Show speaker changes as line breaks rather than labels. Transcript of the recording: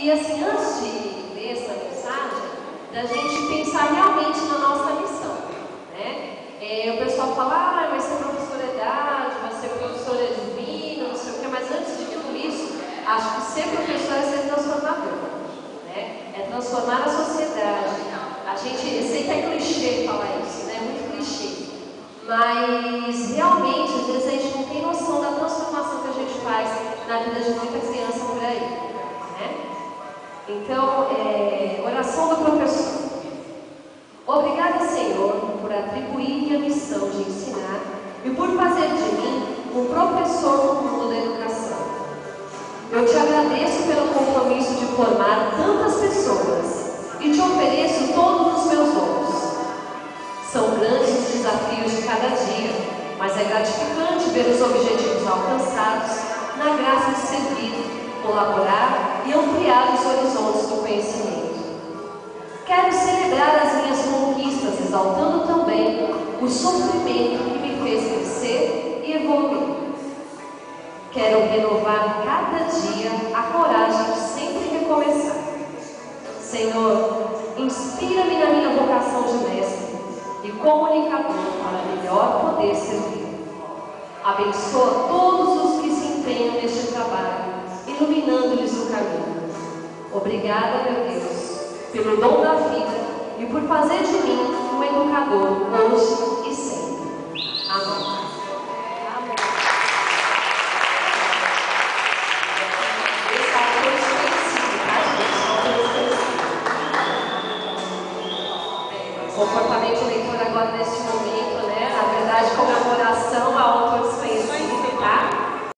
E assim, antes de ler essa mensagem, da gente pensar realmente na nossa missão, né? O pessoal fala, vai ser professora idade, vai ser professora divina, não sei o que, mas antes de tudo isso, acho que ser professor é ser transformador, né? É transformar a sociedade. A gente, eu sei que é clichê falar isso, né? Muito clichê. Mas realmente, às vezes a gente não tem noção da transformação que a gente faz na vida de muita criança por aí, né? Então, oração do professor. Obrigada, Senhor, por atribuir-me a missão de ensinar e por fazer de mim um professor no mundo da educação. Eu te agradeço pelo compromisso de formar tantas pessoas e te ofereço todos os meus dons. São grandes os desafios de cada dia, mas é gratificante ver os objetivos alcançados na graça de servir, colaborar e ampliar os horizontes do conhecimento. Quero celebrar as minhas conquistas, exaltando também o sofrimento que me fez crescer e evoluir. Quero renovar cada dia a coragem de sempre recomeçar. Senhor, inspira-me na minha vocação de mestre e comunicador para melhor poder servir. Abençoa todos os que se empenham neste trabalho, iluminando-lhes o caminho. Obrigada, meu Deus, pelo dom da vida e por fazer de mim um educador hoje